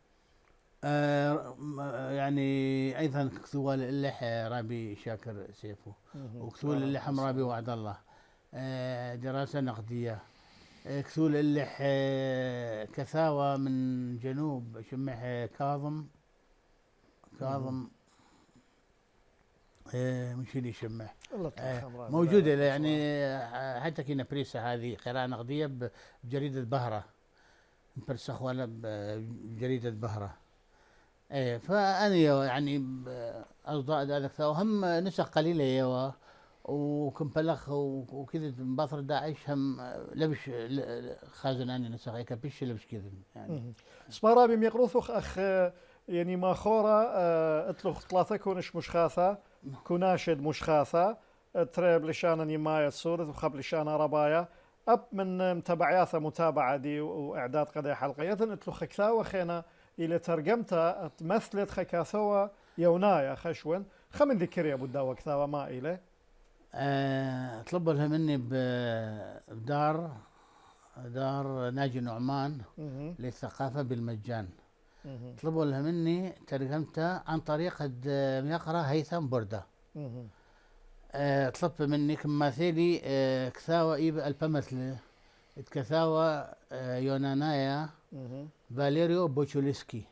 يعني ايضا كثوال اللح رابي شاكر سيفو، وكثول اللح رابي وعد الله. دراسه نقديه. كثول اللح كثاوه من جنوب شمح كاظم مش اللي يشمح موجوده يعني حتى كنا بريسه هذه قراءه نقديه بجريده بهره برسخ ولا بجريده بهره. ايه فأنا يعني أصداء ذلك وهم نسخ قليلة يوا وكم بلغ وكذا بطر داعش هم لبش خازناني نسخ هيك بيش لبش كذا يعني. سبارابي ميقروثوخ أخ يعني ما خورة اطلق ثلاثة كونش مشخاثة كوناشد مشخاثة تريب لشان نماية صورة وخب لشان ربايا أب من متابعياثة متابعة دي وإعداد قضية حلقية اطلق كثاوة خينا إلى ترجمتها تمثلت خكاثوة يونايا خشون خمن ذكر يا بدا وكثاوة ما إليه طلب لها مني بدار ناجي نعمان للثقافة بالمجان. طلبوا لها مني ترجمتها عن طريق يقرأ هيثم بردة. طلب مني كمثالي كثاوة البمثل كثاوة يونانايا فاليريو بوتشولسكي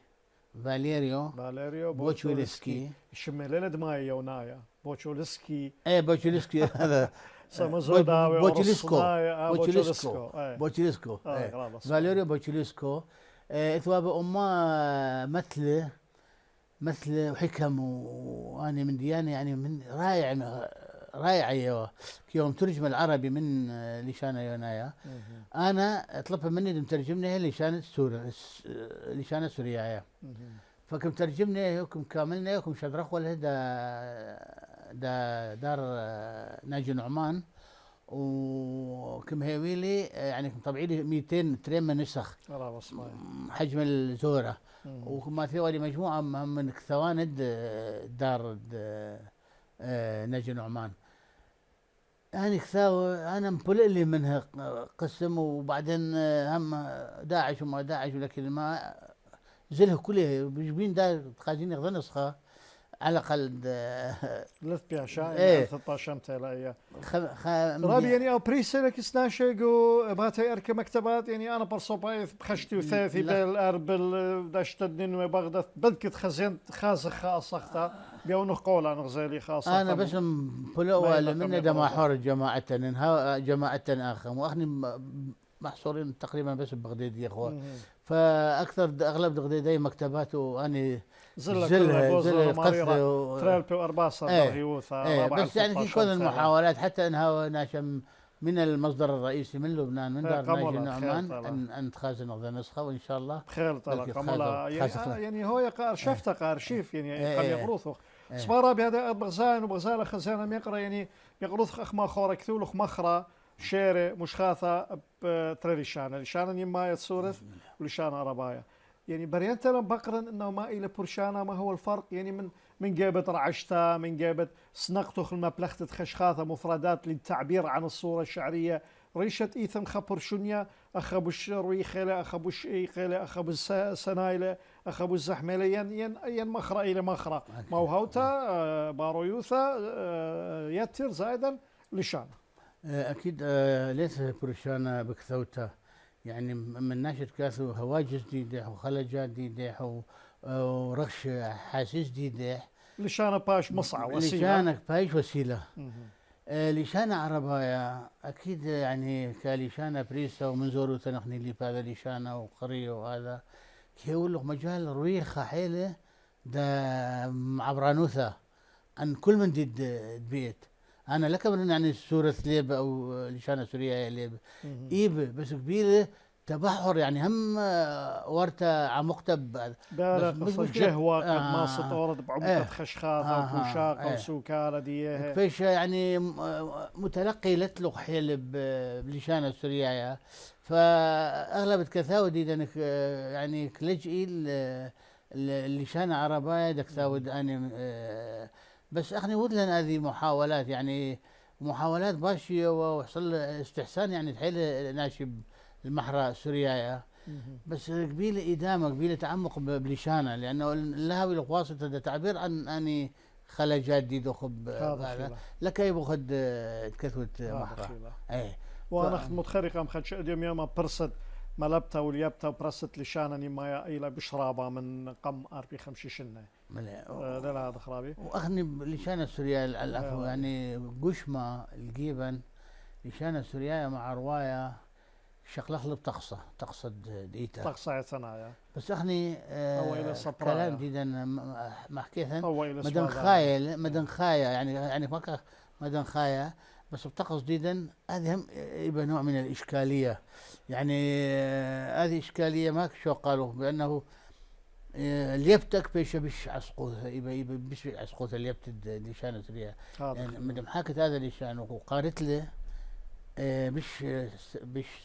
الشمالية دماء يونايا بوتشولسكي بوتشولسكي هذا بوتشولسكو فاليريو بوتشولسكو ثواب أمه مثل حكم وأنا من ديانة يعني من رائع يوم ترجم العربي من لشان يونايا أنا طلب مني مترجمني لشان سوريا فكم ترجمني وكم كاملنا وكم شدرخ ولا دار ناجي نعمان وكم هيويلي يعني طبعي لي 200 تريم نسخ حجم الزورة وما في ولي مجموعة من ثواند دار ناجي نعمان يعني كثاوة أنا مبلق لي منها قسم وبعدين هم داعش وما داعش ولكن ما زله كله بيجبين دا قاعدين ياخذون نسخة على الأقل لث بيع شاي 13 تلاقيه رابي يعني أو بريسلك سناشيجو باتي أرك مكتبات يعني أنا برصوبايث بخشتي وثاثي بالأربل داشتدن وبغداد بدكت خزنت خازخ خاصة بيونه قولا نغزالي خاصة أنا بس مبلوة لمن دما حور جماعة آخر وأخني محصورين تقريبا بس ببغداد يا اخوة. مهم. فاكثر اغلب دغديدي مكتبات واني زلة زلها كلها زلها بوزة قصة تريلبي وأرباسة ايه برهيوثة ايه. رابعة بس يعني في 16 كل مثلا المحاولات حتى انها ناشم من المصدر الرئيسي من لبنان من دار ناجي قملة تخيل النعمان طلع ان تخازن هذا النسخة، وان شاء الله تخيل طلع بلكي قملة تخازن يعني هو يقار ايه شفته قارشيف يعني ايه قام ايه يقروث ايه سبارة بهذا بغزان وبغزالة خزانة يقرا يعني يقروث أخ ما خورة كثولخ مخرة شيرة مشخاثة بتريليشانة لشانا يما يتصورث ولشانا ربايا يعني بريانتا لم بقرن انه ما الى برشانا ما هو الفرق يعني من جيبة رعشتا من جيبة سنقتخ المبلغة خشخاثة مفردات للتعبير عن الصورة الشعرية ريشة إيثم خبرشونيا أخبوش رويخيلة أخبوش إيقيلة أخبوش سنايلة أخبوش زحميلة ين مخرة إلى مخرة موهوتا بارويوثا يتر زائدا لشانا اكيد ليس برشانا بكثوتا يعني من ناشد كاثو هواجس جديدة وخلجات جديدة ورخش حاسس جديدة لشانا باش مصعى وسيلة لشانك بايش وسيلة لشانة عربايا أكيد يعني كلشانة بريسا ومنزورو تنخني لي بهذا لشانة وقرية وهذا كي يقول لك مجال رويخة حيلة دا عبرانوثة عن كل من ديد بيت أنا لك من يعني سورة ليب أو لشانة سوريا ليب إيب بس كبيرة تبحر يعني هم ورتا عمقتب بلا بس قصة جهوة قد ما سطورت بعمقة خشخاثة وكوشاقة ايه وسوكالة ديها كيفاش يعني متلقي لتلق حيل بلشانة السورية فأغلب الكثاود إذا يعني كلجئي اللشانة عرباية دك ثاود أنا بس أخني ودلن هذه محاولات يعني محاولات باشية وحصل استحسان يعني تحيل ناشب المحرة السورية بس قبيلة إدامة قبيلة تعمق بلشانة لأنه اللاوي الواسطة تعبير عن أني خلجات دي دخب هذا لك يبغد كثوة محرة ايه وانا متخرقة مخدش اديم يوم برصد ملبتا واليبتا وبرصت لشانني ما الى بشرابة من قم اربي خمشي شنة لا هذا خرابي واخني لشانة السورية العفو يعني قشمة الجيبن لشانة السورية مع رواية شقلخ بتقصى تقصد ديتا تقصى ثنايا بس اخني كلام جدا ما حكيتها مدن خايا يعني ما مدن خايا بس بتقص جدا هذه هم يبقى نوع من الاشكاليه يعني هذه اشكاليه ما شو قالوا بانه اليبتك بيش عسقوث يبقى بيش عسقوث اليبت لشان سريع يعني مدام حكت هذا لشان وقالت له مش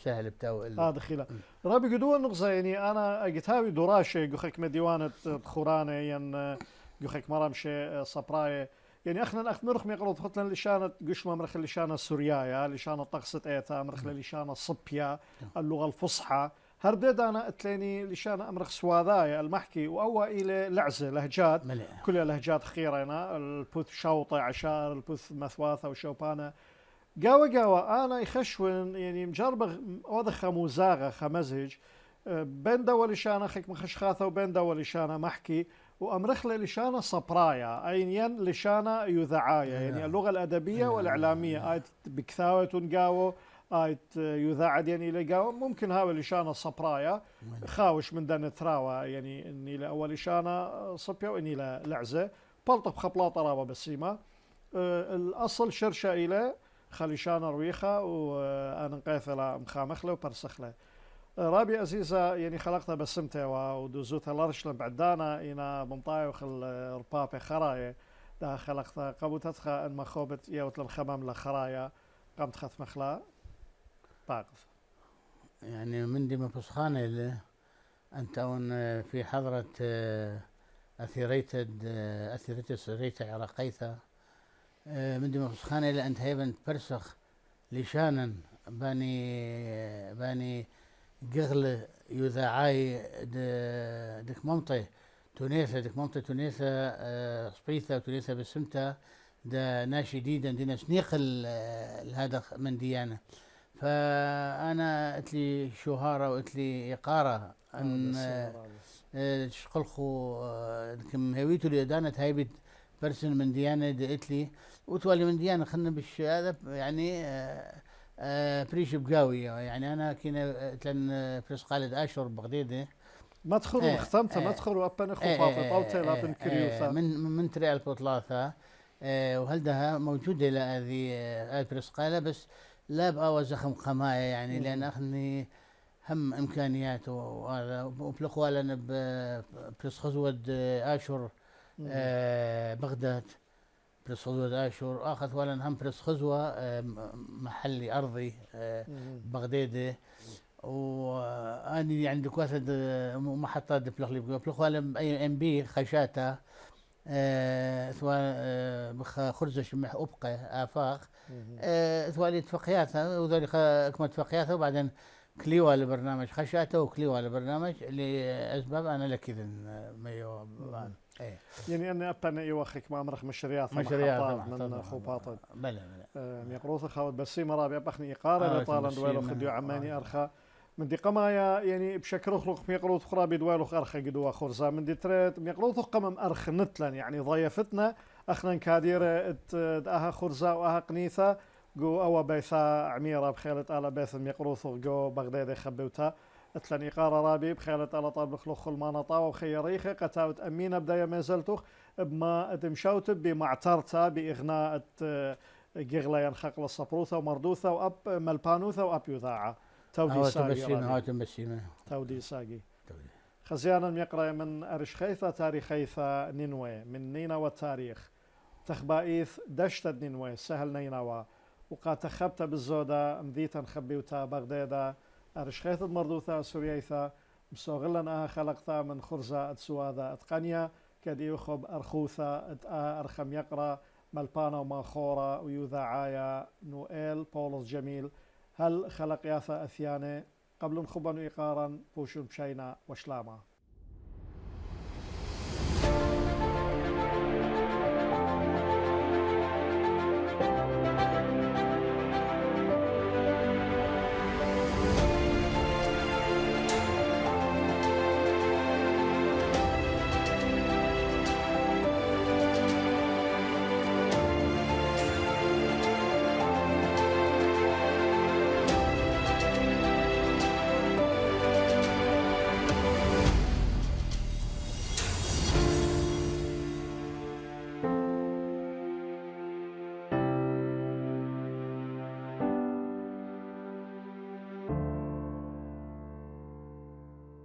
سهل بتاو هذا خلا رابي قدوة نقصة يعني أنا قتاوي دراشة جوخك مديوانة خورانة ين جوخك مرمشة صبراية يعني أخنا مرخ ميقرض خطلن لشانة قشمة مرخ لشانة السورياية لشانة طقسة إيتا مرخ لشانة الصبية اللغة الفصحى هردد أنا أتليني لشانة أمرخ سواذايا المحكي وأوى إلى لعزة لهجات كلها لهجات خيرنا البوث شوطة عشار البوث مثواثة وشوبانة قاوة أنا يخشون يعني مجربة وضخ مزاغة خمزج بين دول شانة خيك مخشخاثة وبين دول شانة محكي وأمرخ لشانة صبرايا أين لشانة يذعايا يعني اللغة الأدبية والإعلامية آيت بكثاوة تنقاوة آيت يذاعد يعني لقاوة ممكن هاو لشانة صبرايا خاوش من دان ثراوة يعني إني لأول لشانة صبية وإني لعزة بلطف خبلاطة رابة بالسيمة الأصل شرشة إلى خليشانة رويخة وأنا نقيثلة مخامخلة وبرسخلة رابي أزيزة يعني خلقتها بسمتها ودوزوتها لارشلة بعدانا إنا بمطايا وخل ربابة خرايا دا خلقتها قبوتتها أن مخوبت يوت الخمام لخرايا قمت خث مخلا باقف يعني من دي مفسخانة اللي أنت في حضرة أثيريتس ريتا عراقيثة من دي مفسخانة اللي أنت هيبن برسخ لشانا باني قغل يذاعاي دك ممطي تونيثا صبيثة وتونيثا بسمتة دا ناشي ديدا دينا سنيق هذا من ديانة فأنا قلتلي شهارة وقلتلي إقارة أن شقلخو كم هويتو اللي دانت هايبت برسن من ديانة قلتلي وتولي من ديانة خلنا هذا يعني بريش بقاوي يعني أنا كنا تلن بريس قالد أشهر بغديدة. مدخل ختمت آه مدخل وأبن خطاطة أو تيلات كريوثا من تريال بوطلاثة. وهلدها موجودة لهذه البرسقالة، بس لا بقى زخم قماية يعني، لأن أخني هم إمكانياته وهذا وبلخوا لنا بلس خزود آشور بغداد. بلس خزوة آشور أخذ ولا هم بلس خزوة محلي أرضي بغدادي. وأني عندك واحد محطات بلخ ولا أي إم بي خشاتة سواء خرزة شمح أبقى آفاق سواء اتفاقياتها وذلك كما اتفاقياتها، وبعدين كليوة لبرنامج خشاتة وكليوة لبرنامج لأسباب أنا لكذا ما ايه. يعني أنا أبنى يوخك ما أمرخ مشريات من خوباطة بلا يقروث خاوت بس مرابي أبخني إقارة لطالن دويلو خديو عماني أرخا من دي قمايا يعني بشكل خلق ميقروث خرابي دويلو أرخا قدوا خرزا من دي تريت ميقروث قمم أرخ نتلن يعني ضيفتنا أخنا كاديرة أها خرزا وأها قنيثة جو أوا بيثا عميرة بخيلة آلا بيث ميقروث جو بغداد خبوتا اتلن إقارة رابي بخيلة آلا طالب بخلق المانطا وخيريخة قتاوت أمينة بداية ما زلتوخ بما اتمشوت بمعترتا بإغناء جغلا ينخق الصبروثة ومردوثة وأب ملبانوثة وأب يذاعة تودي ساقي تودي ساقي خزيانا يقرأ من أرشخيثة تاريخيثة نينوي من نينوى التاريخ تخبائيث دشتد نينوي سهل نينوى وقا تخبت بالزودة مذيتا خبيوتا بغدادا أرشخيثة مردوثة سورييثة مسوغلنا خلقتا من خرزة أتسواذا أتقنيا كدي يخب أرخوثة أرخم يقرأ ملبانا وماخورة ويوذاعايا نوئيل بولس جميل هل خلق ياثا أثياني قبل خبن إيقارا بوشون بشينا وشلاما